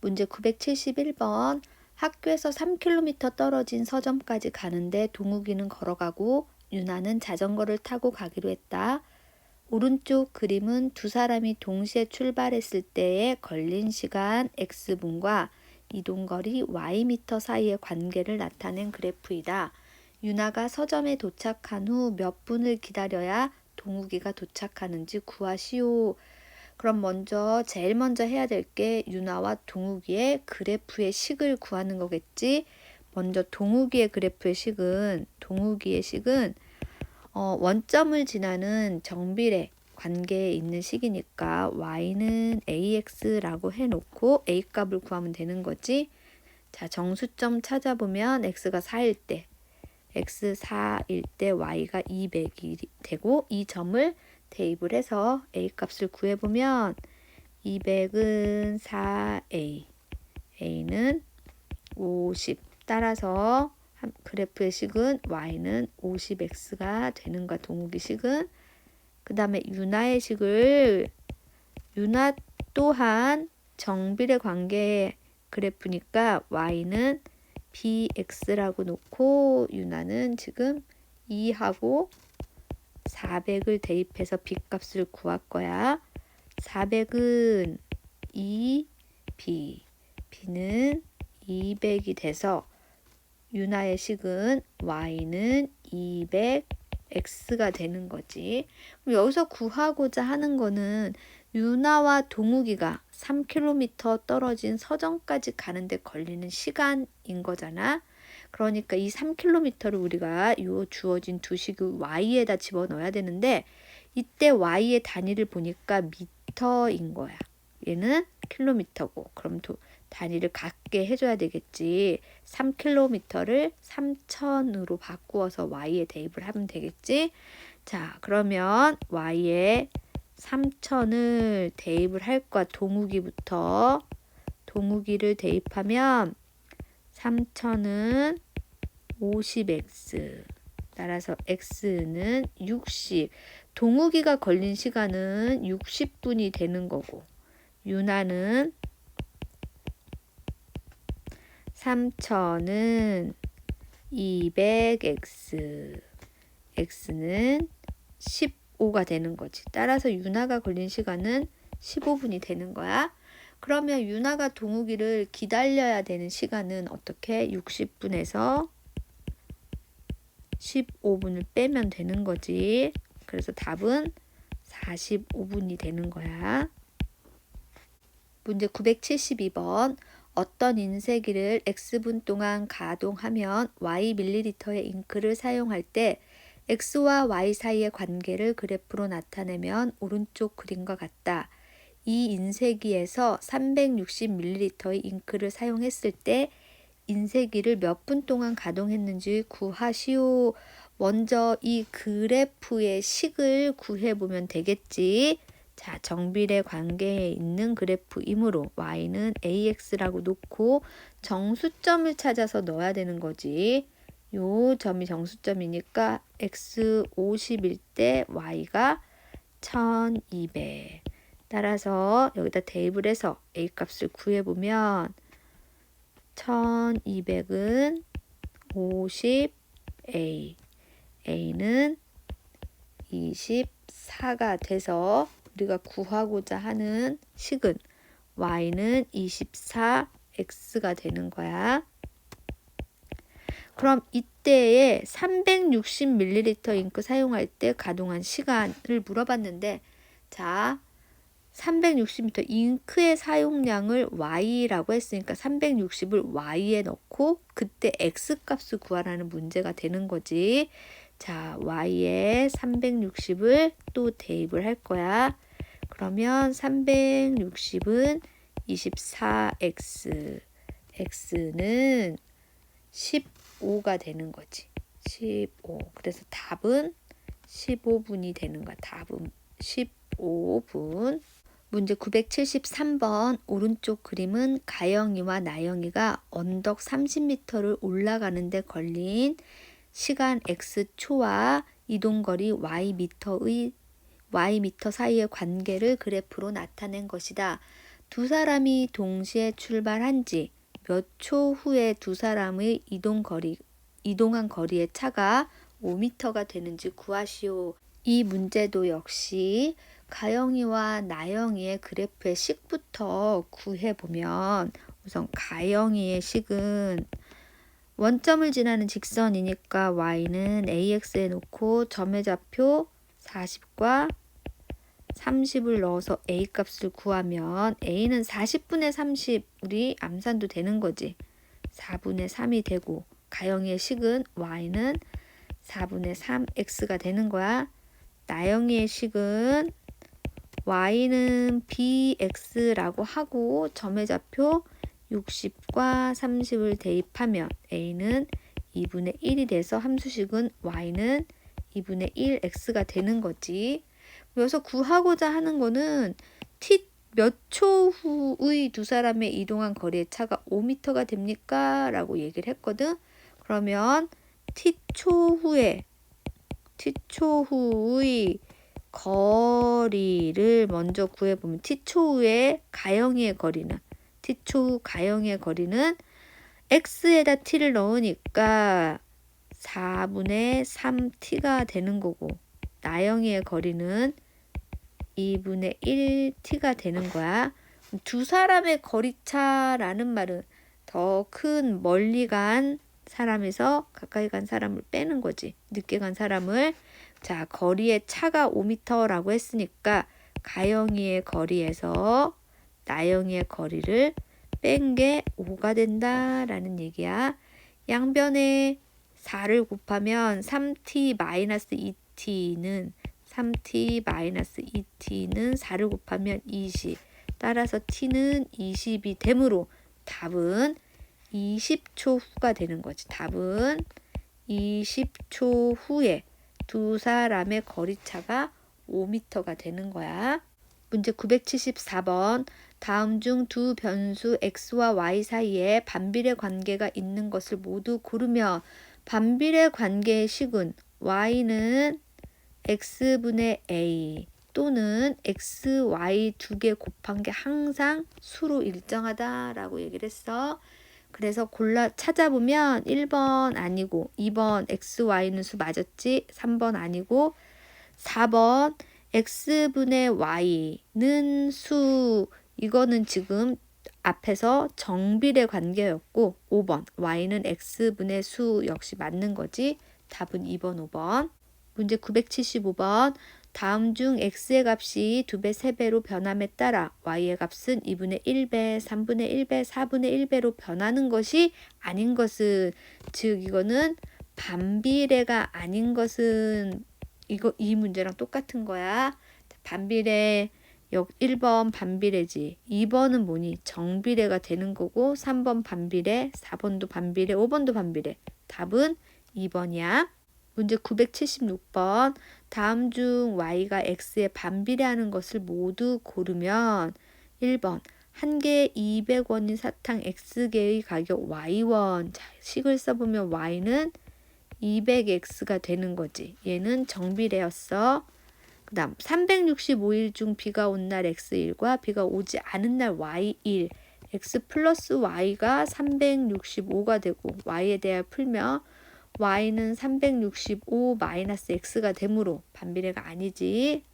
문제 971번. 학교에서 3km 떨어진 서점까지 가는데 동욱이는 걸어가고 유나는 자전거를 타고 가기로 했다. 오른쪽 그림은 두 사람이 동시에 출발했을 때에 걸린 시간 x분과 이동거리 ym 사이의 관계를 나타낸 그래프이다. 유나가 서점에 도착한 후 몇 분을 기다려야 동욱이가 도착하는지 구하시오. 그럼 제일 먼저 해야 될 게 유나와 동욱이의 그래프의 식을 구하는 거겠지. 먼저 동욱이의 식은 원점을 지나는 정비례 관계에 있는 식이니까 y는 ax라고 해놓고 a 값을 구하면 되는 거지. 자, 정수점 찾아보면 x가 4일 때 x 4일 때 y가 200이 되고 이 점을 대입을 해서 a 값을 구해보면 200은 4a, a는 50. 따라서 그래프의 식은 y는 50x가 되는 거야. 동욱이 식은. 그 다음에 유나 또한 정비례 관계의 그래프니까 y는 bx라고 놓고 유나는 지금 2하고 400을 대입해서 b값을 구할 거야. 400은 2b, b는 200이 돼서 유나의 식은 y는 200x가 되는 거지. 그럼 여기서 구하고자 하는 거는 유나와 동욱이가 3km 떨어진 서점까지 가는데 걸리는 시간인 거잖아. 그러니까 이 3km를 우리가 요 주어진 두식의 y에다 집어넣어야 되는데 이때 y의 단위를 보니까 미터인 거야. 얘는 킬로미터고 그럼 단위를 같게 해줘야 되겠지. 3km를 3000으로 바꾸어서 y에 대입을 하면 되겠지. 자, 그러면 y에 3000을 대입을 할 거야. 동욱이를 대입하면 3000은 50x, 따라서 x는 60. 동욱이가 걸린 시간은 60분이 되는 거고 유나는 3000은 200x, x는 15가 되는 거지. 따라서 유나가 걸린 시간은 15분이 되는 거야. 그러면 유나가 동욱이를 기다려야 되는 시간은 어떻게? 60분에서 15분을 빼면 되는 거지. 그래서 답은 45분이 되는 거야. 문제 972번. 어떤 인쇄기를 x분 동안 가동하면 y ml의 잉크를 사용할 때 x와 y 사이의 관계를 그래프로 나타내면 오른쪽 그림과 같다. 이 인쇄기에서 360ml의 잉크를 사용했을 때 인쇄기를 몇 분 동안 가동했는지 구하시오. 먼저 이 그래프의 식을 구해보면 되겠지. 자, 정비례 관계에 있는 그래프이므로 y는 ax라고 놓고 정수점을 찾아서 넣어야 되는 거지. 요 점이 정수점이니까 x 50일 때 y가 1200. 따라서 여기다 대입을 해서 a 값을 구해보면 1200은 50a, a는 24가 돼서 우리가 구하고자 하는 식은 y는 24x가 되는 거야. 그럼 이때에 360ml 잉크 사용할 때 가동한 시간을 물어봤는데, 자, 360ml 잉크의 사용량을 y라고 했으니까 360을 y에 넣고 그때 x 값을 구하라는 문제가 되는 거지. 자, y에 360을 또 대입을 할 거야. 그러면 360은 24x, x는 15가 되는 거지. 15. 그래서 답은 15분이 되는 거야. 답은 15분. 문제 973번. 오른쪽 그림은 가영이와 나영이가 언덕 30m를 올라가는데 걸린 시간 x초와 이동거리 ym 사이의 관계를 그래프로 나타낸 것이다. 두 사람이 동시에 출발한 지 몇 초 후에 두 사람의 이동한 거리의 차가 5m가 되는지 구하시오. 이 문제도 역시 가영이와 나영이의 그래프의 식부터 구해보면 우선 가영이의 식은 원점을 지나는 직선이니까 y는 ax에 놓고 점의 좌표 40과 30을 넣어서 a 값을 구하면 a는 40분의 30 우리 암산도 되는 거지. 4분의 3이 되고 가영이의 식은 y는 4분의 3x가 되는 거야. 나영이의 식은 y는 bx라고 하고 점의 좌표 60과 30을 대입하면 a는 2분의 1이 돼서 함수식은 y는 2분의 1x가 되는 거지. 여기서 구하고자 하는 거는 t 몇 초 후의 두 사람의 이동한 거리의 차가 5m가 됩니까? 라고 얘기를 했거든. 그러면 t초 후의 거리를 먼저 구해보면 t초 후의 가영이의 거리는 t초 후 가영이의 거리는 x에다 t를 넣으니까 4분의 3t가 되는 거고 나영이의 거리는 2분의 1t가 되는 거야. 두 사람의 거리차라는 말은 더 큰 멀리 간 사람에서 가까이 간 사람을 빼는 거지. 늦게 간 사람을. 자, 거리의 차가 5m라고 했으니까 가영이의 거리에서 나영이의 거리를 뺀 게 5가 된다라는 얘기야. 양변에 4를 곱하면 3t-2t는 4를 곱하면 20. 따라서 t는 20이 되므로 답은 20초 후가 되는 거지. 답은 20초 후에 두 사람의 거리차가 5m가 되는 거야. 문제 974번. 다음 중 두 변수 x와 y 사이에 반비례 관계가 있는 것을 모두 고르며 반비례 관계의 식은 y는 x분의 a 또는 x, y 두 개 곱한 게 항상 수로 일정하다라고 얘기를 했어. 그래서 찾아보면 1번 아니고 2번 x, y는 수 맞았지? 3번 아니고 4번 x분의 y는 수 이거는 지금 앞에서 정비례 관계였고 5번 y는 x분의 수 역시 맞는 거지. 답은 2번, 5번. 문제 975번. 다음 중 x의 값이 2배, 3배로 변함에 따라 y의 값은 2분의 1배, 3분의 1배, 4분의 1배로 변하는 것이 아닌 것은 즉 이거는 반비례가 아닌 것은 이 문제랑 똑같은 거야. 반비례 1번 반비례지. 2번은 뭐니? 정비례가 되는 거고 3번 반비례, 4번도 반비례, 5번도 반비례. 답은 2번이야. 문제 976번. 다음 중 y가 x에 반비례하는 것을 모두 고르면 1번 한 개에 200원인 사탕 x개의 가격 y원. 자, 식을 써보면 y는 200x가 되는 거지. 얘는 정비례였어. 그 다음 365일 중 비가 온 날 x1과 비가 오지 않은 날 y1 x 플러스 y가 365가 되고 y에 대하여 풀면 y는 365 마이너스 x가 되므로 반비례가 아니지.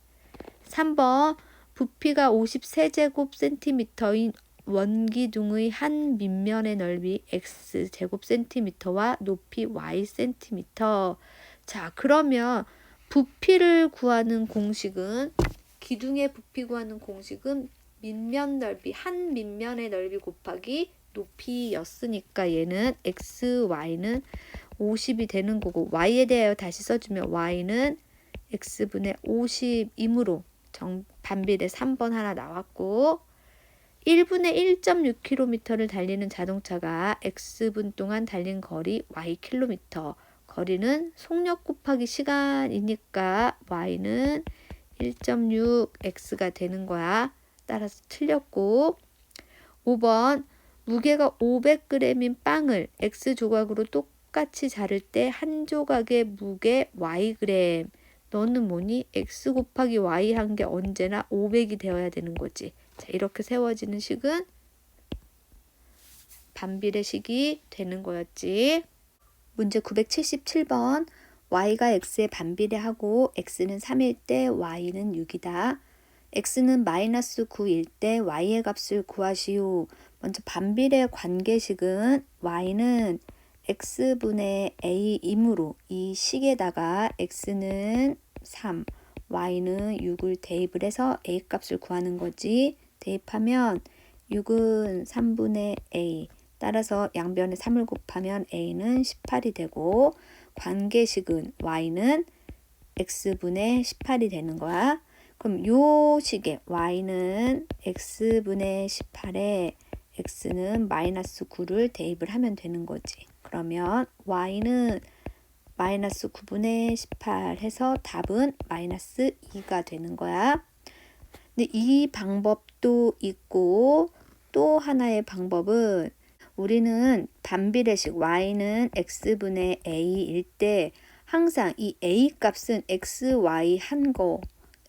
3번 부피가 53제곱센티미터인 원기둥의 한 밑면의 넓이 x제곱센티미터와 높이 y센티미터. 자, 그러면 부피를 구하는 공식은 기둥의 부피 구하는 공식은 밑면 넓이 한 밑면의 넓이 곱하기 높이였으니까 얘는 x, y는 50이 되는 거고 y에 대하여 다시 써주면 y는 x분의 50이므로 반비례 3번 하나 나왔고 1분의 1.6km를 달리는 자동차가 x분 동안 달린 거리 ykm 거리는 속력 곱하기 시간이니까 y는 1.6x가 되는 거야. 따라서 틀렸고 5번 무게가 500g인 빵을 x조각으로 똑같이 자를 때 한 조각의 무게 yg. 너는 뭐니? x 곱하기 y 한 게 언제나 500이 되어야 되는 거지. 자, 이렇게 세워지는 식은 반비례 식이 되는 거였지. 문제 977번. y가 x에 반비례하고 x는 3일 때 y는 6이다. x는 마이너스 9일 때 y의 값을 구하시오. 먼저 반비례 관계식은 y는 x분의 a이므로 이 식에다가 x는 3, y는 6을 대입을 해서 a 값을 구하는 거지. 대입하면 6은 3분의 a, 따라서 양변에 3을 곱하면 a는 18이 되고, 관계식은 y는 x분의 18이 되는 거야. 그럼 요 식에 y는 x분의 18에 x는 마이너스 9를 대입을 하면 되는 거지. 그러면 y는 마이너스 9분의 18 해서 답은 마이너스 2가 되는 거야. 근데 이 방법도 있고, 또 하나의 방법은 우리는 반비례식 y는 x분의 a일 때 항상 이 a 값은 x, y 한 거,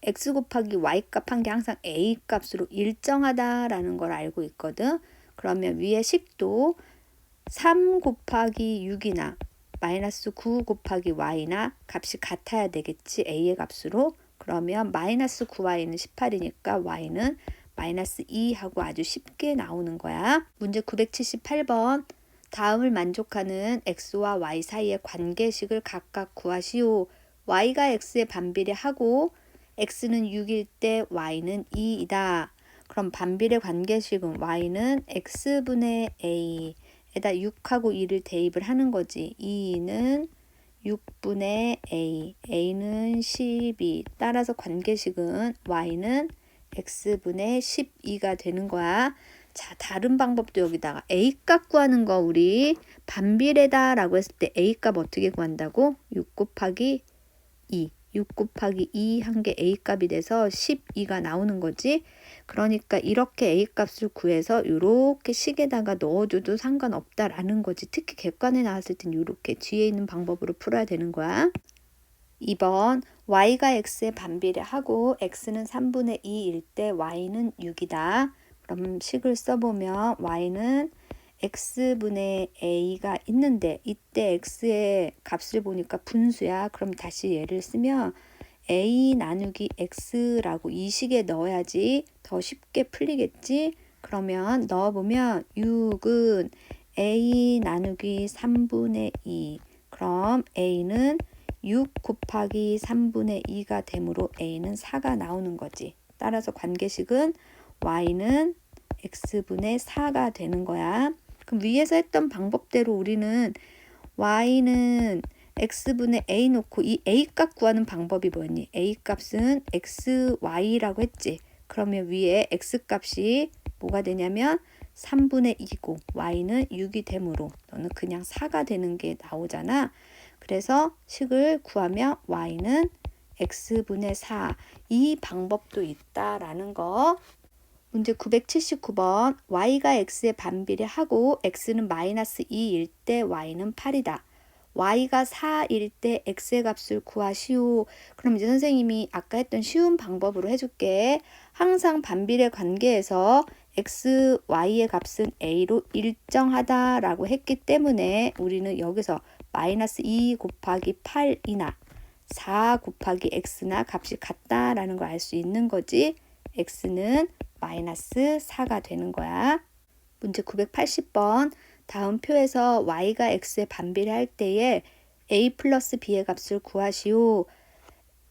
x 곱하기 y 값 한 게 항상 a 값으로 일정하다라는 걸 알고 있거든. 그러면 위에 식도 3 곱하기 6이나 마이너스 9 곱하기 y나 값이 같아야 되겠지. a의 값으로. 그러면 마이너스 9y는 18이니까 y는 마이너스 2하고 아주 쉽게 나오는 거야. 문제 978번. 다음을 만족하는 x와 y 사이의 관계식을 각각 구하시오. y가 x에 반비례하고 x는 6일 때 y는 2이다. 그럼 반비례 관계식은 y는 x분의 a에다 6하고 2를 대입을 하는 거지. 2는 6분의 a는 12. 따라서 관계식은 y는 x분의 12가 되는 거야. 자, 다른 방법도 여기다가 a값 구하는 거 우리 반비례다 라고 했을 때 a값 어떻게 구한다고? 6 곱하기 2. 6 곱하기 2 한 게 a값이 돼서 12가 나오는 거지. 그러니까 이렇게 a값을 구해서 이렇게 식에다가 넣어줘도 상관없다라는 거지. 특히 객관에 나왔을 땐 이렇게 뒤에 있는 방법으로 풀어야 되는 거야. 2번. y가 x에 반비례하고 x는 3분의 2일 때 y는 6이다. 그럼 식을 써보면 y는 x분의 a가 있는데 이때 x의 값을 보니까 분수야. 그럼 다시 얘를 쓰면 a 나누기 x라고 이 식에 넣어야지 더 쉽게 풀리겠지. 그러면 넣어보면 6은 a 나누기 3분의 2. 그럼 a는 6 곱하기 3분의 2가 되므로 a는 4가 나오는 거지. 따라서 관계식은 y는 x분의 4가 되는 거야. 그럼 위에서 했던 방법대로 우리는 y는 x분의 a 놓고 이 a 값 구하는 방법이 뭐였니? a 값은 xy라고 했지. 그러면 위에 x 값이 뭐가 되냐면 3분의 2고 y는 6이 되므로 너는 그냥 4가 되는 게 나오잖아. 그래서 식을 구하면 y는 x분의 4. 이 방법도 있다라는 거. 문제 979번. y가 x에 반비례하고 x는 마이너스 2일 때 y는 8이다. y가 4일 때 x의 값을 구하시오. 그럼 이제 선생님이 아까 했던 쉬운 방법으로 해줄게. 항상 반비례 관계에서 x, y의 값은 a로 일정하다라고 했기 때문에 우리는 여기서 마이너스 2 곱하기 8이나 4 곱하기 x나 값이 같다라는 걸 알 수 있는 거지. x는 마이너스 4가 되는 거야. 문제 980번. 다음 표에서 y가 x에 반비례할 때에 a 플러스 b의 값을 구하시오.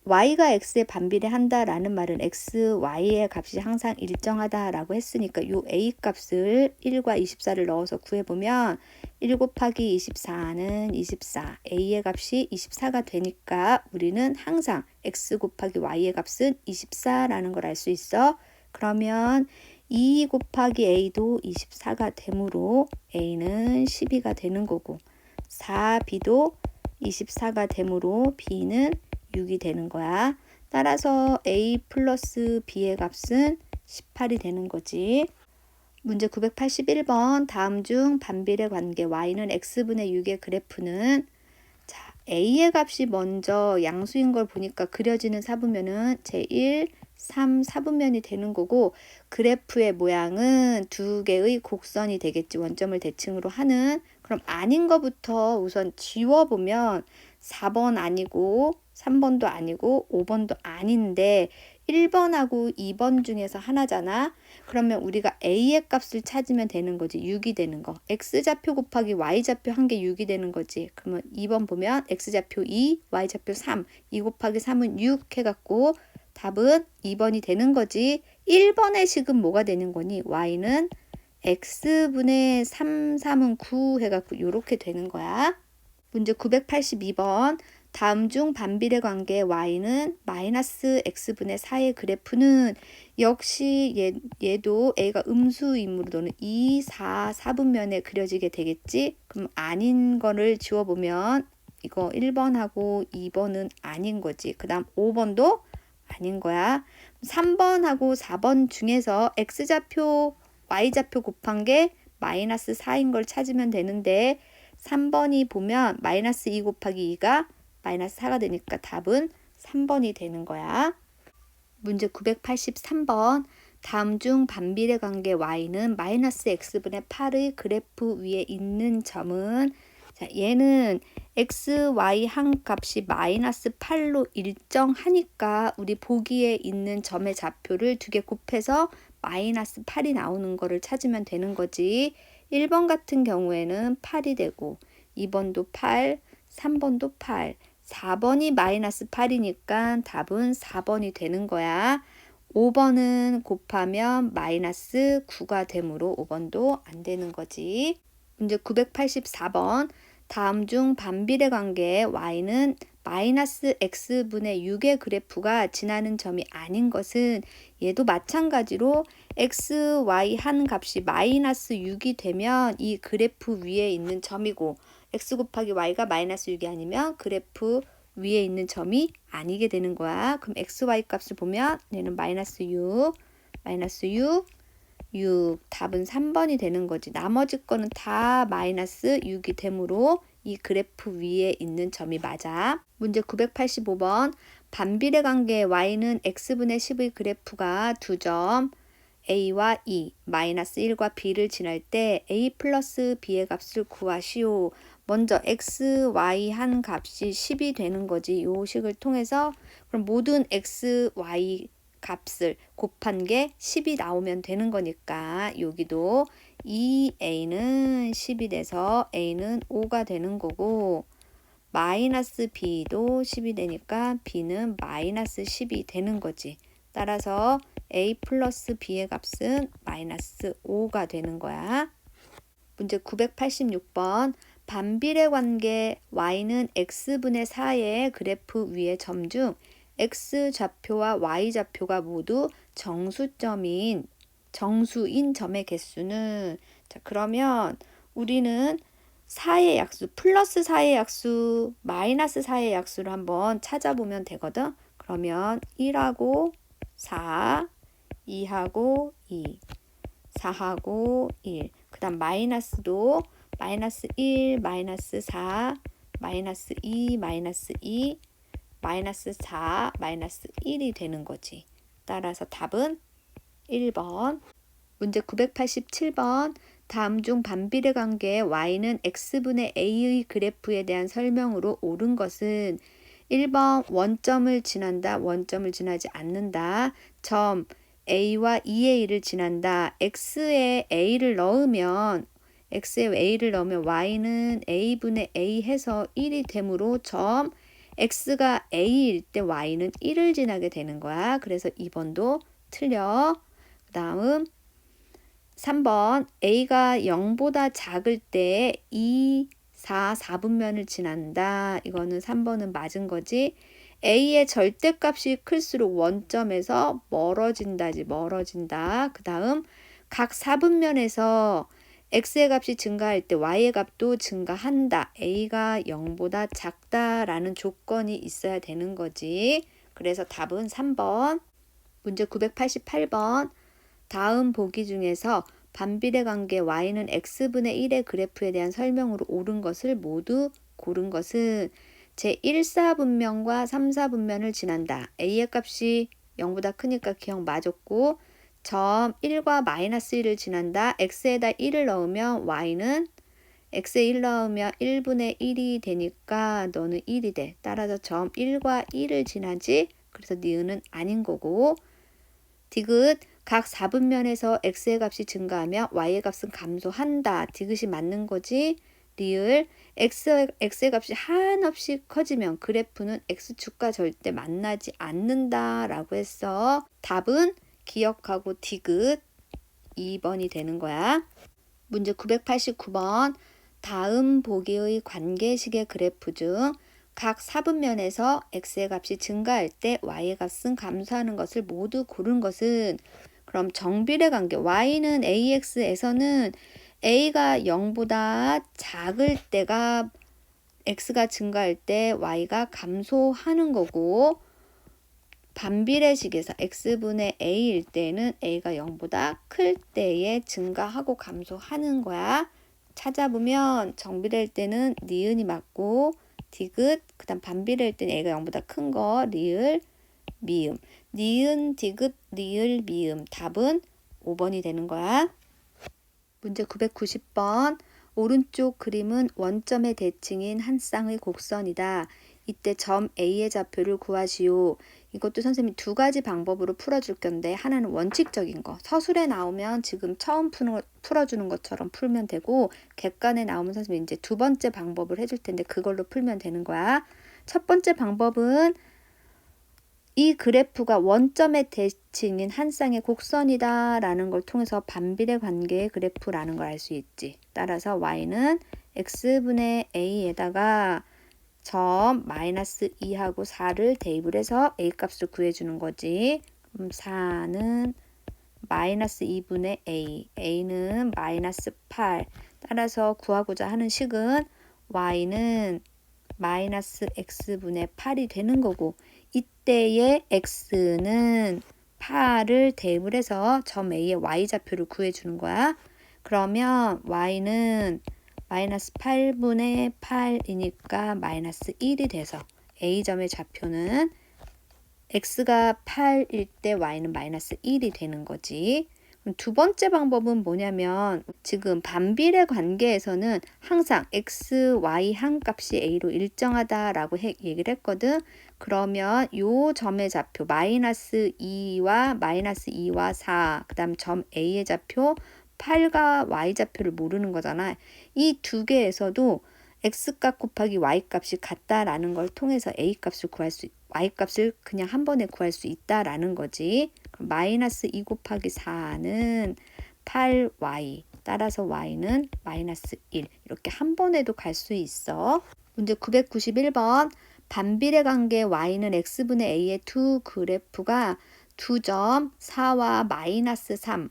y가 x에 반비례한다라는 말은 x, y의 값이 항상 일정하다라고 했으니까 이 a 값을 1과 24를 넣어서 구해보면 1 곱하기 24는 24, a의 값이 24가 되니까 우리는 항상 x 곱하기 y의 값은 24라는 걸 알 수 있어. 그러면 2 곱하기 a도 24가 되므로 a는 12가 되는 거고 4b도 24가 되므로 b는 6이 되는 거야. 따라서 a 플러스 b의 값은 18이 되는 거지. 문제 981번. 다음 중 반비례 관계 y는 x분의 6의 그래프는 자, a의 값이 먼저 양수인 걸 보니까 그려지는 사분면은 제1, 3, 사분면이 되는 거고 그래프의 모양은 두 개의 곡선이 되겠지. 원점을 대칭으로 하는. 그럼 아닌 거부터 우선 지워보면 4번 아니고 3번도 아니고 5번도 아닌데 1번하고 2번 중에서 하나잖아. 그러면 우리가 a의 값을 찾으면 되는 거지. 6이 되는 거. x좌표 곱하기 y좌표 한 개 6이 되는 거지. 그러면 2번 보면 x좌표 2, y좌표 3, 2 곱하기 3은 6 해갖고 답은 2번이 되는 거지. 1번의 식은 뭐가 되는 거니? y는 x분의 3, 3은 9 해갖고 이렇게 되는 거야. 문제 982번. 다음 중 반비례 관계 y는 마이너스 x분의 4의 그래프는 역시 얘도 a가 음수이므로 너는 2, 4, 4분면에 그려지게 되겠지? 그럼 아닌 거를 지워보면 이거 1번하고 2번은 아닌 거지. 그 다음 5번도 아닌 거야. 3번하고 4번 중에서 x좌표, y좌표 곱한 게 마이너스 4인 걸 찾으면 되는데 3번이 보면 마이너스 2 곱하기 2가 마이너스 4가 되니까 답은 3번이 되는 거야. 문제 983번. 다음 중 반비례 관계 y는 마이너스 x분의 8의 그래프 위에 있는 점은 자, 얘는 x, y 한 값이 마이너스 8로 일정하니까 우리 보기에 있는 점의 좌표를 두 개 곱해서 마이너스 8이 나오는 거를 찾으면 되는 거지. 1번 같은 경우에는 8이 되고 2번도 8, 3번도 8, 4번이 마이너스 8이니까 답은 4번이 되는 거야. 5번은 곱하면 마이너스 9가 되므로 5번도 안 되는 거지. 문제 984번. 다음 중 반비례 관계 y는 마이너스 x분의 6의 그래프가 지나는 점이 아닌 것은 얘도 마찬가지로 x, y 한 값이 마이너스 6이 되면 이 그래프 위에 있는 점이고 x 곱하기 y가 마이너스 6이 아니면 그래프 위에 있는 점이 아니게 되는 거야. 그럼 x, y 값을 보면 얘는 마이너스 6, 마이너스 6, 6. 답은 3번이 되는 거지. 나머지 거는 다 마이너스 6이 되므로 이 그래프 위에 있는 점이 맞아. 문제 985번. 반비례 관계 y는 x분의 10의 그래프가 두 점 a와 2, 마이너스 1과 b를 지날 때 a 플러스 b의 값을 구하시오. 먼저 x, y 한 값이 10이 되는 거지. 요 식을 통해서 그럼 모든 x, y 값을 곱한 게 10이 나오면 되는 거니까 여기도 2a는 10이 돼서 a는 5가 되는 거고 마이너스 b도 10이 되니까 b는 마이너스 10이 되는 거지. 따라서 a 플러스 b의 값은 마이너스 5가 되는 거야. 문제 986번. 반비례 관계 y는 x분의 4의 그래프 위의 점 중 x좌표와 y좌표가 모두 정수인 점의 개수는 자 그러면 우리는 4의 약수, 플러스 4의 약수, 마이너스 4의 약수를 한번 찾아보면 되거든. 그러면 1하고 4, 2하고 2, 4하고 1. 그 다음 마이너스도 마이너스 1, 마이너스 4, 마이너스 2, 마이너스 2, 마이너스 4, 마이너스 1이 되는 거지. 따라서 답은 1번. 문제 987번. 다음 중 반비례 관계 y는 x분의 a의 그래프에 대한 설명으로 옳은 것은 1번 원점을 지난다, 원점을 지나지 않는다. 점 a와 2a를 지난다. x에 a를 넣으면 y는 a분의 a 해서 1이 되므로 점 x가 a일 때 y는 1을 지나게 되는 거야. 그래서 2번도 틀려. 그 다음 3번 a가 0보다 작을 때 2, 4, 4분면을 지난다. 이거는 3번은 맞은 거지. a의 절대값이 클수록 원점에서 멀어진다지. 멀어진다. 그 다음 각 4분면에서 x의 값이 증가할 때 y의 값도 증가한다. a가 0보다 작다라는 조건이 있어야 되는 거지. 그래서 답은 3번. 문제 988번. 다음 보기 중에서 반비례 관계 y는 x분의 1의 그래프에 대한 설명으로 옳은 것을 모두 고른 것은 제1사분면과 3사분면을 지난다. a의 값이 0보다 크니까 기억 맞았고 점 1과 마이너스 1을 지난다. x에다 1을 넣으면 y는 x에 1 넣으면 1분의 1이 되니까 너는 1이 돼. 따라서 점 1과 1을 지나지. 그래서 니은은 아닌 거고 디귿 각 4분면에서 x의 값이 증가하면 y의 값은 감소한다. 디귿이 맞는 거지. 리을 x의 값이 한없이 커지면 그래프는 x축과 절대 만나지 않는다 라고 했어. 답은 기억하고 디귿 2번이 되는 거야. 문제 989번 다음 보기의 관계식의 그래프 중 각 4분면에서 x의 값이 증가할 때 y의 값은 감소하는 것을 모두 고른 것은 그럼 정비례 관계 y는 ax에서는 a가 0보다 작을 때가 x가 증가할 때 y가 감소하는 거고 반비례식에서 x분의 a일 때는 a가 0보다 클 때에 증가하고 감소하는 거야. 찾아보면 정비례일 때는 니은이 맞고 디귿 그 다음 반비례일 때는 a가 0보다 큰 거 리을 미음 니은 디귿 리을 미음 답은 5번이 되는 거야. 문제 990번 오른쪽 그림은 원점의 대칭인 한 쌍의 곡선이다. 이때 점 A의 좌표를 구하시오. 이것도 선생님이 두 가지 방법으로 풀어줄 건데 하나는 원칙적인 거. 서술에 나오면 지금 처음 풀어주는 것처럼 풀면 되고 객관에 나오면 선생님이 이제 두 번째 방법을 해줄 텐데 그걸로 풀면 되는 거야. 첫 번째 방법은 이 그래프가 원점의 대칭인 한 쌍의 곡선이다 라는 걸 통해서 반비례 관계의 그래프라는 걸 알 수 있지. 따라서 y는 x분의 a에다가 점 마이너스 2하고 4를 대입을 해서 a 값을 구해주는 거지. 그럼 4는 마이너스 2분의 a, a는 마이너스 8. 따라서 구하고자 하는 식은 y는 마이너스 x분의 8이 되는 거고 이때의 x는 8을 대입을 해서 점 A의 y좌표를 구해주는 거야. 그러면 y는 마이너스 8분의 8이니까 마이너스 1이 돼서 A점의 좌표는 x가 8일 때 y는 마이너스 1이 되는 거지. 두 번째 방법은 뭐냐면 지금 반비례 관계에서는 항상 x, y 한 값이 a로 일정하다라고 얘기를 했거든. 그러면 요 점의 좌표 마이너스 2와 4, 그 다음 점 a의 좌표 8과 y 좌표를 모르는 거잖아. 이 두 개에서도 x값 곱하기 y값이 같다라는 걸 통해서 a값을 구할 수 y값을 그냥 한 번에 구할 수 있다라는 거지. 그럼 마이너스 2 곱하기 4는 8y 따라서 y는 마이너스 1 이렇게 한 번에도 갈 수 있어. 문제 991번 반비례 관계 y는 x분의 a의 두 그래프가 두 점 4와 마이너스 3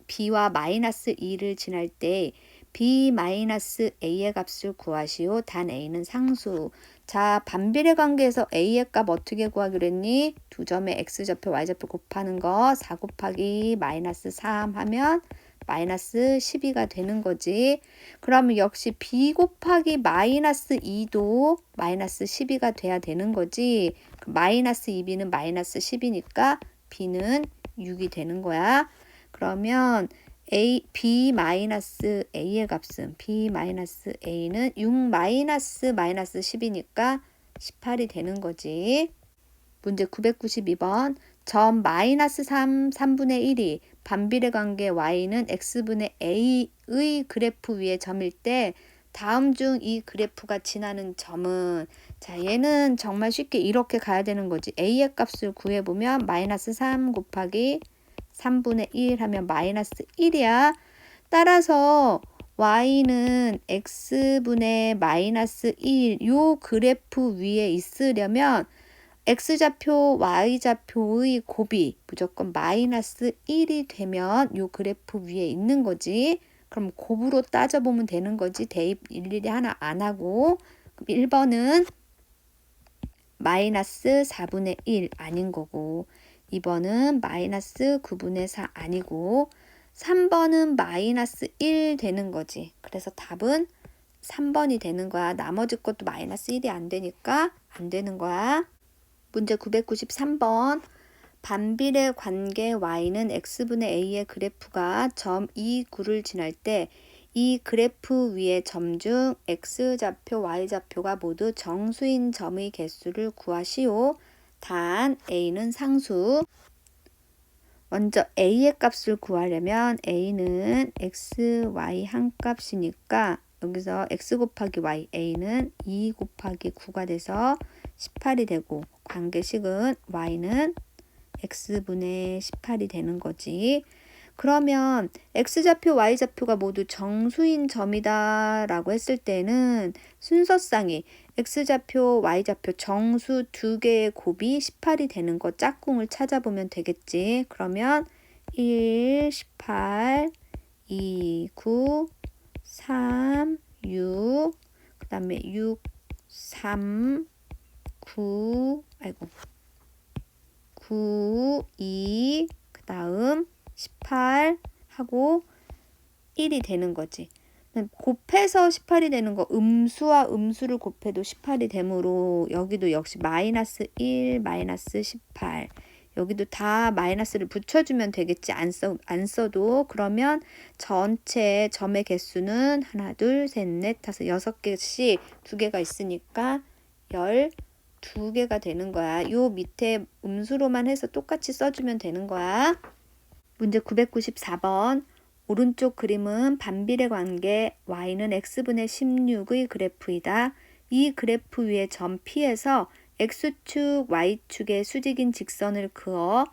b와 마이너스 2를 지날 때 b 마이너스 a의 값을 구하시오. 단 a는 상수. 자, 반비례 관계에서 a의 값 어떻게 구하기로 했니? 두 점의 x좌표, y좌표 곱하는 거 4 곱하기 마이너스 3 하면 마이너스 12가 되는 거지. 그러면 역시 b 곱하기 마이너스 2도 마이너스 12가 돼야 되는 거지. 마이너스 2b는 마이너스 10이니까 b는 6이 되는 거야. 그러면 b 마이너스 a의 값은 b 마이너스 a는 6 마이너스 10이니까 18이 되는 거지. 문제 992번 점 마이너스 3분의 1이 반비례 관계 y는 x분의 a의 그래프 위에 점일 때 다음 중 이 그래프가 지나는 점은 자 얘는 정말 쉽게 이렇게 가야 되는 거지. a의 값을 구해보면 마이너스 3 곱하기 3분의 1 하면 마이너스 1이야. 따라서 y는 x분의 마이너스 1 요 그래프 위에 있으려면 x좌표, y좌표의 곱이 무조건 마이너스 1이 되면 요 그래프 위에 있는 거지. 그럼 곱으로 따져보면 되는 거지. 대입 일일이 하나 안 하고. 1번은 마이너스 4분의 1 아닌 거고 2번은 마이너스 9분의 4 아니고 3번은 마이너스 1 되는 거지. 그래서 답은 3번이 되는 거야. 나머지 것도 마이너스 1이 안 되니까 안 되는 거야. 문제 993번. 반비례 관계 y는 x분의 a의 그래프가 점 2, 9를 지날 때 이 그래프 위의 점 중 x좌표, y좌표가 모두 정수인 점의 개수를 구하시오. 단 a는 상수. 먼저 a의 값을 구하려면 a는 x, y 한 값이니까 여기서 x 곱하기 y, a는 2 곱하기 9가 돼서 18이 되고 관계식은 y는 x분의 18이 되는 거지. 그러면 x좌표, y좌표가 모두 정수인 점이다 라고 했을 때는 순서상이 x좌표, y좌표 정수 두 개의 곱이 18이 되는 거 짝꿍을 찾아보면 되겠지. 그러면 1, 18, 2, 9, 3, 6, 그 다음에 6, 3, 9, 9, 2, 그 다음 18 하고 1이 되는 거지. 곱해서 18이 되는 거 음수와 음수를 곱해도 18이 되므로 여기도 역시 마이너스 1, 마이너스 18 여기도 다 마이너스를 붙여주면 되겠지. 안 써도. 그러면 전체 점의 개수는 하나, 둘, 셋, 넷, 다섯, 6개씩 2개가 있으니까 12개가 되는 거야. 요 밑에 음수로만 해서 똑같이 써주면 되는 거야. 문제 994번. 오른쪽 그림은 반비례 관계 y는 x분의 16의 그래프이다. 이 그래프 위에 점 P에서 x축, y축의 수직인 직선을 그어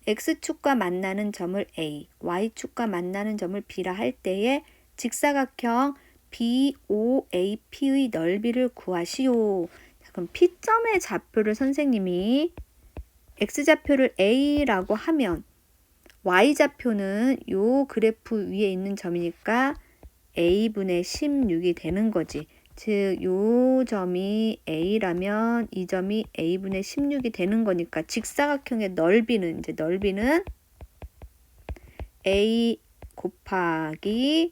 x축과 만나는 점을 A, y축과 만나는 점을 B라 할 때에 직사각형 BOAP의 넓이를 구하시오. 자, 그럼 P점의 좌표를 선생님이 x좌표를 A라고 하면 y좌표는 요 그래프 위에 있는 점이니까 a분의 16이 되는 거지. 즉, 요 점이 a라면 이 점이 a분의 16이 되는 거니까 직사각형의 넓이는 이제 넓이는 a 곱하기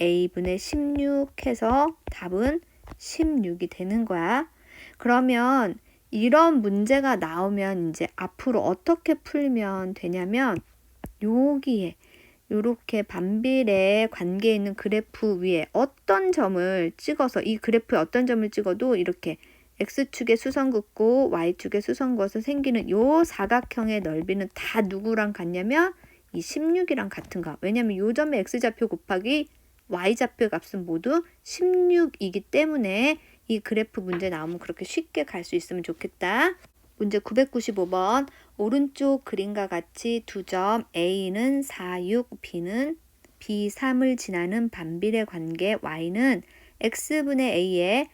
a분의 16 해서 답은 16이 되는 거야. 그러면 이런 문제가 나오면 이제 앞으로 어떻게 풀면 되냐면 여기에 이렇게 반비례 관계에 있는 그래프 위에 어떤 점을 찍어서 이 그래프에 어떤 점을 찍어도 이렇게 x축에 수선 긋고 y축에 수선 그어서 생기는 요 사각형의 넓이는 다 누구랑 같냐면 이 16이랑 같은가. 왜냐면 요 점의 x좌표 곱하기 y좌표 값은 모두 16이기 때문에 이 그래프 문제 나오면 그렇게 쉽게 갈 수 있으면 좋겠다. 문제 995번. 오른쪽 그림과 같이 두 점 A는 4, 6, B는 B, 3을 지나는 반비례 관계 Y는 X분의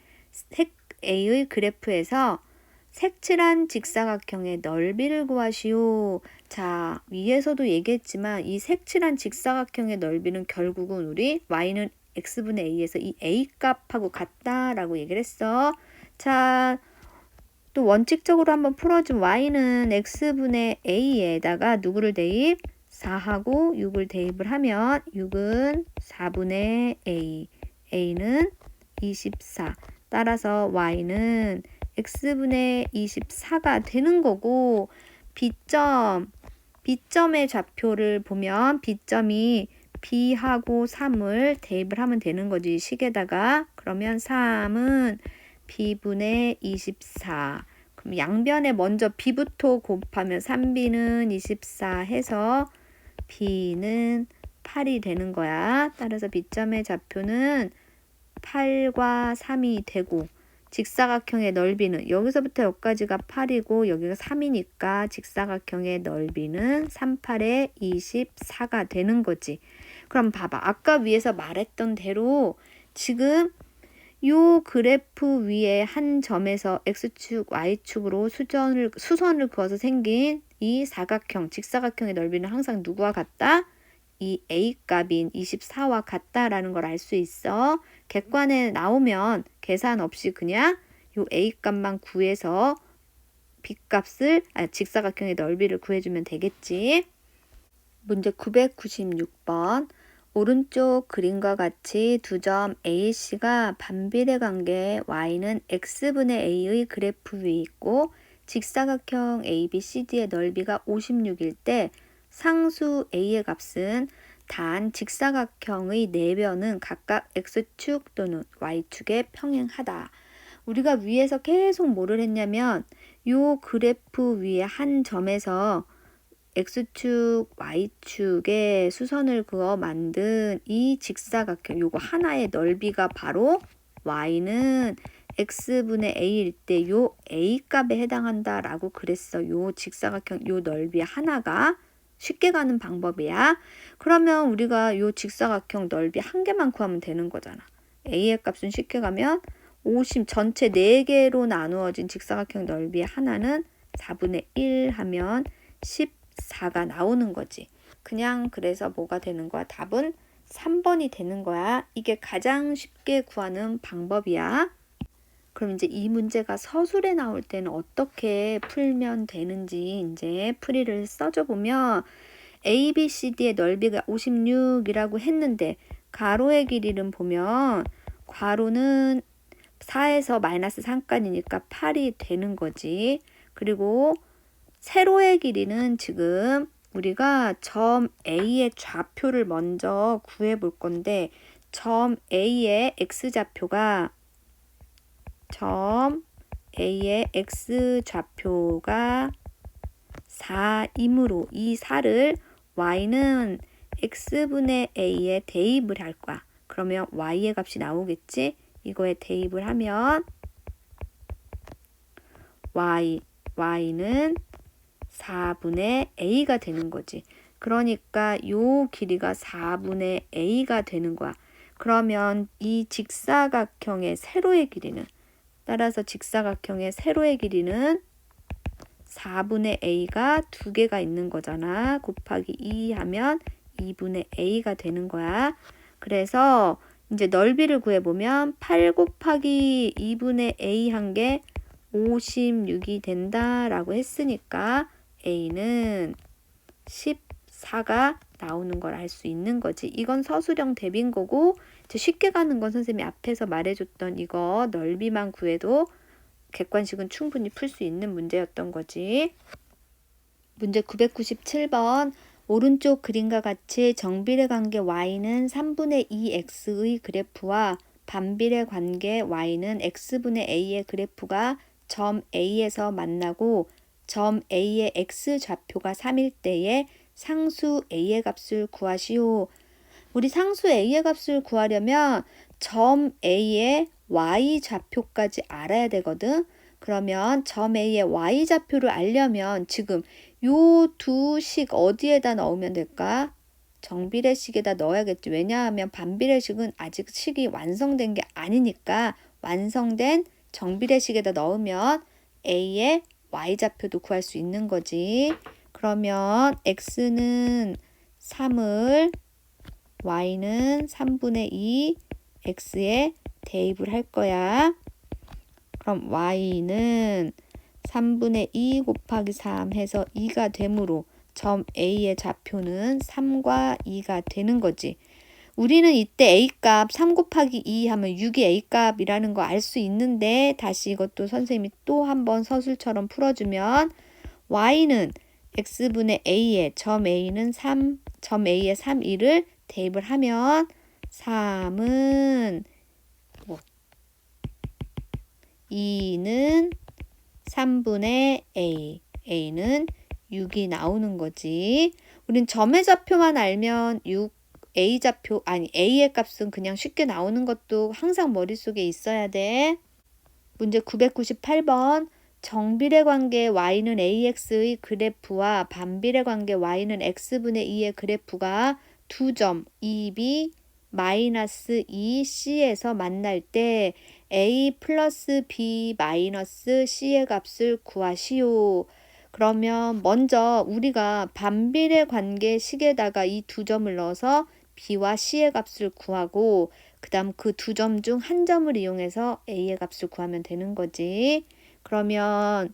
A의 그래프에서 색칠한 직사각형의 넓이를 구하시오. 자, 위에서도 얘기했지만 이 색칠한 직사각형의 넓이는 결국은 우리 Y는 X분의 A에서 이 A 값하고 같다라고 얘기를 했어. 자, 또 원칙적으로 한번 풀어준 y는 x분의 a에다가 누구를 대입? 4하고 6을 대입을 하면 6은 4분의 a, a는 24. 따라서 y는 x분의 24가 되는 거고 B점의 좌표를 보면 B점이 B하고 3을 대입을 하면 되는 거지. 식에다가. 그러면 3은 B분의 24. 그럼 양변에 먼저 B부터 곱하면 3B는 24 해서 B는 8이 되는 거야. 따라서 B점의 좌표는 8과 3이 되고 직사각형의 넓이는 여기서부터 여기까지가 8이고 여기가 3이니까 직사각형의 넓이는 38에 24가 되는 거지. 그럼 봐봐. 아까 위에서 말했던 대로 지금 요 그래프 위에 한 점에서 x축, y축으로 수선을 그어서 생긴 이 사각형, 직사각형의 넓이는 항상 누구와 같다? 이 a 값인 24와 같다라는 걸 알 수 있어. 객관에 나오면 계산 없이 그냥 요 a 값만 구해서 b 값을, 직사각형의 넓이를 구해주면 되겠지. 문제 996번. 오른쪽 그림과 같이 두 점 AC가 반비례 관계 Y는 X분의 A의 그래프 위에 있고 직사각형 ABCD의 넓이가 56일 때 상수 A의 값은 단 직사각형의 내변은 각각 X축 또는 Y축에 평행하다. 우리가 위에서 계속 뭐를 했냐면 요 그래프 위에 한 점에서 X축, Y축에 수선을 그어 만든 이 직사각형 요거 하나의 넓이가 바로 Y는 X분의 A일 때 요 A 값에 해당한다 라고 그랬어. 요 직사각형 요 넓이 하나가 쉽게 가는 방법이야. 그러면 우리가 요 직사각형 넓이 한 개만 구하면 되는 거잖아. A의 값은 쉽게 가면 50 전체 4개로 나누어진 직사각형 넓이 하나는 4분의 1 하면 14가 나오는 거지. 그냥 그래서 뭐가 되는 거야? 답은 3번이 되는 거야. 이게 가장 쉽게 구하는 방법이야. 그럼 이제 이 문제가 서술에 나올 때는 어떻게 풀면 되는지 이제 풀이를 써줘 보면 A, B, C, D의 넓이가 56이라고 했는데 가로의 길이를 보면 괄호는 4에서 마이너스 3까지니까 8이 되는 거지. 그리고 세로의 길이는 지금 우리가 점 A의 좌표를 먼저 구해 볼 건데 점 A의 X좌표가 점 A의 X좌표가 4이므로 이 4를 Y는 X분의 A에 대입을 할 거야. 그러면 Y의 값이 나오겠지? 이거에 대입을 하면 Y는 4분의 A가 되는 거지. 그러니까 요 길이가 4분의 A가 되는 거야. 그러면 이 직사각형의 세로의 길이는 따라서 직사각형의 세로의 길이는 4분의 A가 2개가 있는 거잖아. 곱하기 2 하면 2분의 A가 되는 거야. 그래서 이제 넓이를 구해보면 8 곱하기 2분의 A 한 게 56이 된다라고 했으니까 A는 14가 나오는 걸 알 수 있는 거지. 이건 서술형 대비인 거고 이제 쉽게 가는 건 선생님이 앞에서 말해줬던 이거 넓이만 구해도 객관식은 충분히 풀 수 있는 문제였던 거지. 문제 997번 오른쪽 그림과 같이 정비례 관계 Y는 3분의 2X의 그래프와 반비례 관계 Y는 X분의 A의 그래프가 점 A에서 만나고 점 A의 X좌표가 3일 때에 상수 A의 값을 구하시오. 우리 상수 A의 값을 구하려면 점 A의 Y좌표까지 알아야 되거든. 그러면 점 A의 Y좌표를 알려면 지금 요 두 식 어디에다 넣으면 될까? 정비례식에다 넣어야겠지. 왜냐하면 반비례식은 아직 식이 완성된 게 아니니까 완성된 정비례식에다 넣으면 A의 Y좌표도 구할 수 있는 거지. 그러면 X는 3을 Y는 3분의 2 X에 대입을 할 거야. 그럼 Y는 3분의 2 곱하기 3 해서 2가 되므로 점 A의 좌표는 3과 2가 되는 거지. 우리는 이때 A값 3 곱하기 2 하면 6이 A값이라는 거 알 수 있는데 다시 이것도 선생님이 또 한번 서술처럼 풀어주면 Y는 X분의 A에 점 A는 3, 점 A에 3, 2를 대입을 하면 3은 2는 3분의 A, A는 6이 나오는 거지. 우린 점의 좌표만 알면 6, A좌표, 아니 A의 값은 그냥 쉽게 나오는 것도 항상 머릿속에 있어야 돼. 문제 998번 정비례 관계 Y는 AX의 그래프와 반비례 관계 Y는 X분의 2의 그래프가 두 점 2B 마이너스 2C에서 만날 때 A 플러스 B 마이너스 C의 값을 구하시오. 그러면 먼저 우리가 반비례 관계식에다가 이 두 점을 넣어서 B와 C의 값을 구하고 그 다음 그 두 점 중 한 점을 이용해서 A의 값을 구하면 되는 거지. 그러면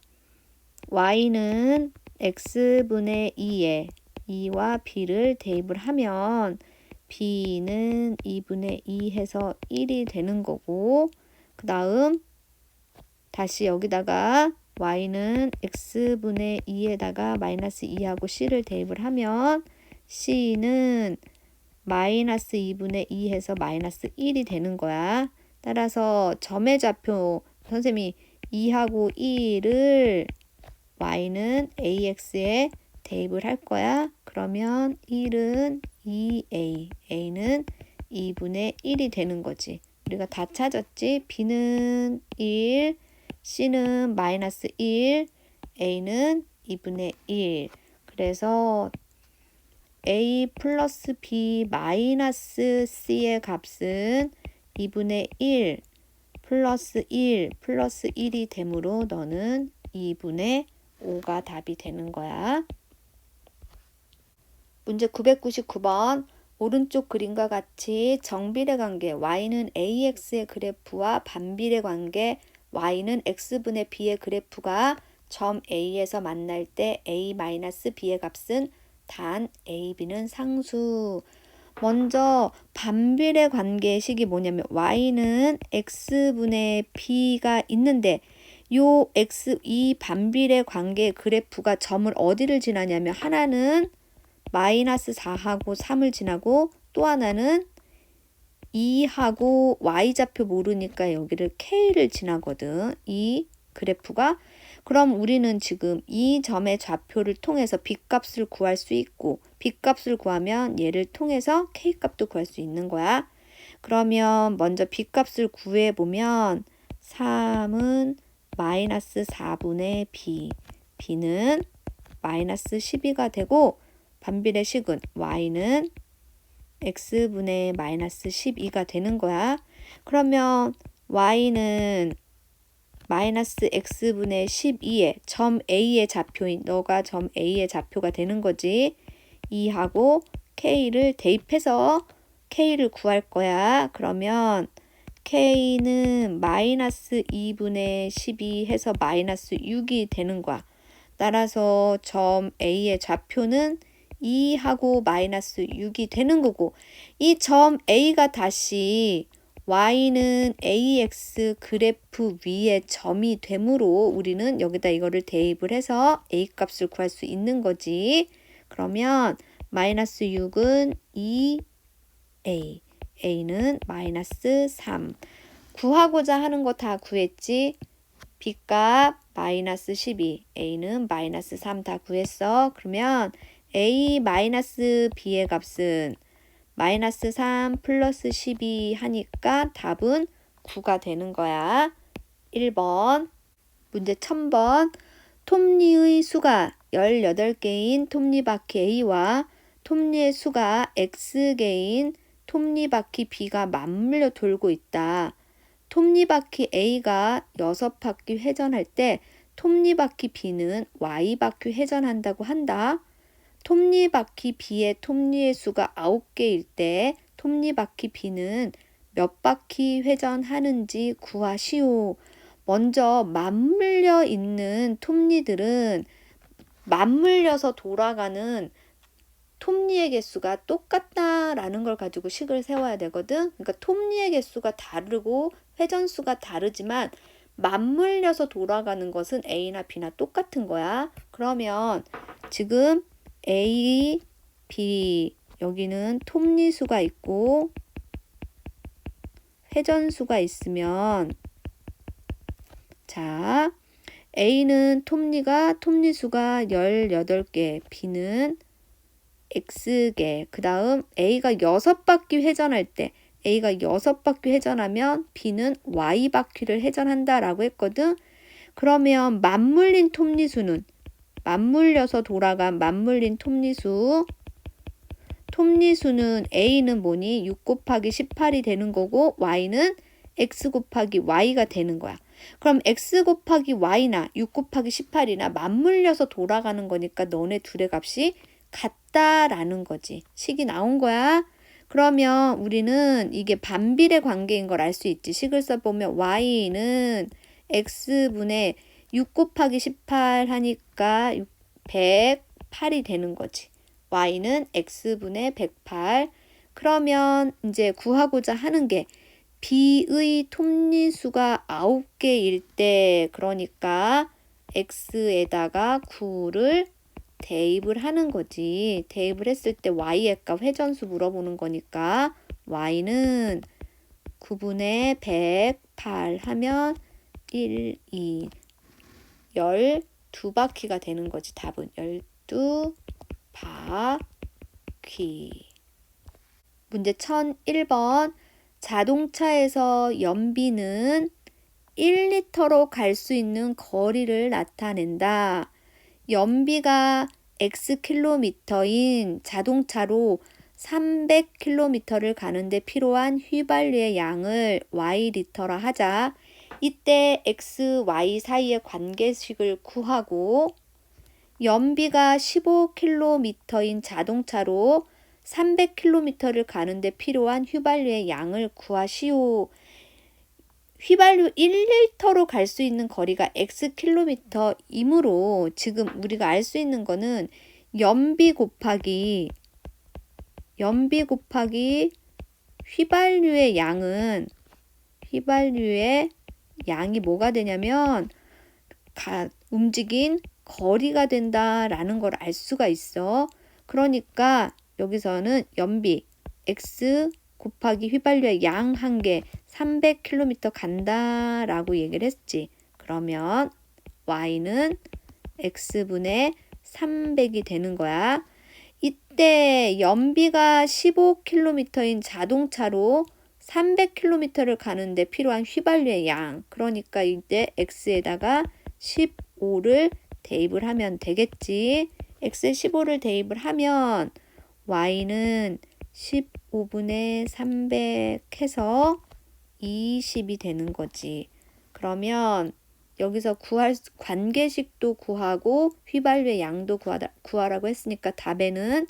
Y는 X분의 2에 2와 B를 대입을 하면 b는 2분의 2 해서 1이 되는 거고, 그 다음 다시 여기다가 y는 x분의 2에다가 마이너스 2하고 c를 대입을 하면 c는 마이너스 2분의 2 해서 마이너스 1이 되는 거야. 따라서 점의 좌표 선생님이 2하고 1을 y는 ax에 대입을 할 거야. 그러면 1은 2a, a는 2분의 1이 되는 거지. 우리가 다 찾았지? b는 1, c는 마이너스 1, a는 2분의 1. 그래서 a 플러스 b 마이너스 c의 값은 2분의 1 플러스 1 플러스 1이 되므로 너는 2분의 5가 답이 되는 거야. 문제 999번. 오른쪽 그림과 같이 정비례 관계 y는 ax의 그래프와 반비례 관계 y는 x분의 b의 그래프가 점 A에서 만날 때 a-b의 값은 단 a, b는 상수. 먼저 반비례 관계의 식이 뭐냐면 y는 x분의 b가 있는데 이 반비례 관계의 그래프가 점을 어디를 지나냐면 하나는 마이너스 4하고 3을 지나고 또 하나는 2하고 y좌표 모르니까 여기를 k를 지나거든. 이 그래프가. 그럼 우리는 지금 이 점의 좌표를 통해서 b값을 구할 수 있고 b값을 구하면 얘를 통해서 k값도 구할 수 있는 거야. 그러면 먼저 b값을 구해보면 3은 마이너스 4분의 b, b는 마이너스 12가 되고 반비례식은 y는 x분의 마이너스 12가 되는 거야. 그러면 y는 마이너스 x분의 12에 점 A의 좌표인 너가 점 A의 좌표가 되는 거지. 2하고 K를 대입해서 K를 구할 거야. 그러면 K는 마이너스 2분의 12 해서 마이너스 6이 되는 거야. 따라서 점 A의 좌표는 2하고 마이너스 6이 되는 거고 이 점 A가 다시 y는 ax 그래프 위에 점이 되므로 우리는 여기다 이거를 대입을 해서 a 값을 구할 수 있는 거지. 그러면 마이너스 6은 2a, a는 마이너스 3. 구하고자 하는 거 다 구했지? b값 마이너스 12, a는 마이너스 3 다 구했어. 그러면 a 마이너스 b의 값은 마이너스 3 플러스 12 하니까 답은 9가 되는 거야. 1번. 문제 1000번. 톱니의 수가 18개인 톱니바퀴 A와 톱니의 수가 X개인 톱니바퀴 B가 맞물려 돌고 있다. 톱니바퀴 A가 6바퀴 회전할 때 톱니바퀴 B는 Y바퀴 회전한다고 한다. 톱니바퀴 B의 톱니의 수가 9개일 때 톱니바퀴 B는 몇 바퀴 회전하는지 구하시오. 먼저 맞물려 있는 톱니들은 맞물려서 돌아가는 톱니의 개수가 똑같다라는 걸 가지고 식을 세워야 되거든. 그러니까 톱니의 개수가 다르고 회전수가 다르지만 맞물려서 돌아가는 것은 A나 B나 똑같은 거야. 그러면 지금 A, B 여기는 톱니수가 있고 회전수가 있으면 자 A는 톱니수가 18개, B는 X개. 그 다음 A가 6바퀴 회전할 때 A가 6바퀴 회전하면 B는 Y바퀴를 회전한다라고 했거든. 그러면 맞물린 톱니수는 맞물려서 돌아간 맞물린 톱니수는 A는 뭐니? 6 곱하기 18이 되는 거고 Y는 X 곱하기 Y가 되는 거야. 그럼 X 곱하기 Y나 6 곱하기 18이나 맞물려서 돌아가는 거니까 너네 둘의 값이 같다라는 거지. 식이 나온 거야. 그러면 우리는 이게 반비례 관계인 걸 알 수 있지. 식을 써보면 Y는 X분의 6 곱하기 18 하니까 108이 되는 거지. Y는 X분의 108. 그러면 이제 구하고자 하는 게 b의 톱니수가 9개일 때, 그러니까 x에다가 9를 대입을 하는 거지. 대입을 했을 때 y의 값 회전수 물어보는 거니까 y는 9분의 108 하면 1, 2, 12바퀴가 되는 거지. 답은 12바퀴. 문제 1001번. 자동차에서 연비는 1리터로 갈 수 있는 거리를 나타낸다. 연비가 X킬로미터인 자동차로 300km를 가는데 필요한 휘발유의 양을 Y리터라 하자. 이때 X, Y 사이의 관계식을 구하고 연비가 15km인 자동차로 300km를 가는데 필요한 휘발유의 양을 구하시오. 휘발유 1리터로 갈 수 있는 거리가 X킬로미터이므로 지금 우리가 알 수 있는 거는 연비 곱하기 휘발유의 양이 뭐가 되냐면 움직인 거리가 된다라는 걸 알 수가 있어. 그러니까 여기서는 연비 X 곱하기 휘발유의 양 한 개 300km 간다라고 얘기를 했지. 그러면 Y는 X분의 300이 되는 거야. 이때 연비가 15km인 자동차로 300km를 가는데 필요한 휘발유의 양. 그러니까 이때 X에다가 15를 대입을 하면 되겠지. X에 15를 대입을 하면 Y는 15분의 300 해서 20이 되는 거지. 그러면 여기서 구할 관계식도 구하고 휘발유의 양도 구하라고 했으니까 답에는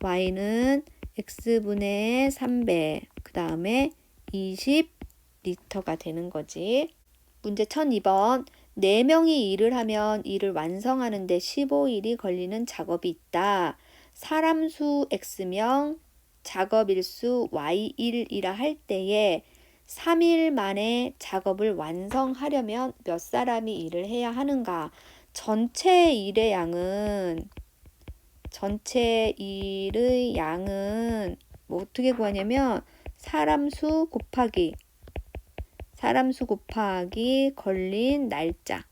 Y는 X분의 300, 그 다음에 20리터가 되는 거지. 문제 1002번. 4명이 일을 하면 일을 완성하는데 15일이 걸리는 작업이 있다. 사람 수 X명, 작업일수 Y1이라 할 때에 3일 만에 작업을 완성하려면 몇 사람이 일을 해야 하는가? 전체 일의 양은 뭐 어떻게 구하냐면 사람 수 곱하기 걸린 날짜.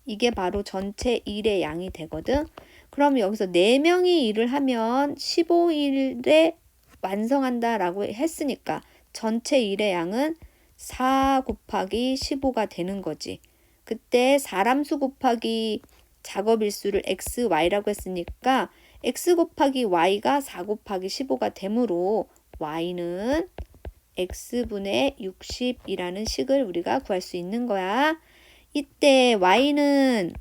이게 바로 전체 일의 양이 되거든. 그럼 여기서 4명이 일을 하면 15일에 완성한다라고 했으니까 전체 일의 양은 4 곱하기 15가 되는 거지. 그때 사람 수 곱하기 작업일수를 x, y라고 했으니까 x 곱하기 y가 4 곱하기 15가 되므로 y는 x분의 60이라는 식을 우리가 구할 수 있는 거야. 이때 y는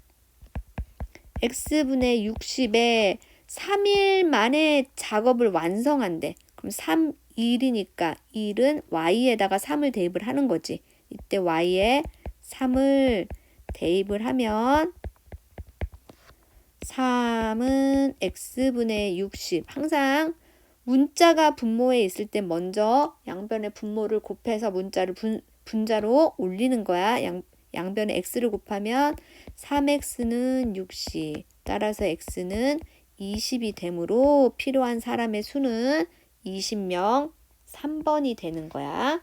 x분의 60에 3일 만에 작업을 완성한대. 그럼 3일이니까 1은 y에다가 3을 대입을 하는 거지. 이때 y에 3을 대입을 하면 3은 x분의 60. 항상 문자가 분모에 있을 때 먼저 양변의 분모를 곱해서 문자를 분자로 올리는 거야. 양변에 x를 곱하면 3x는 60. 따라서 x는 20이 되므로 필요한 사람의 수는 20명 3번이 되는 거야.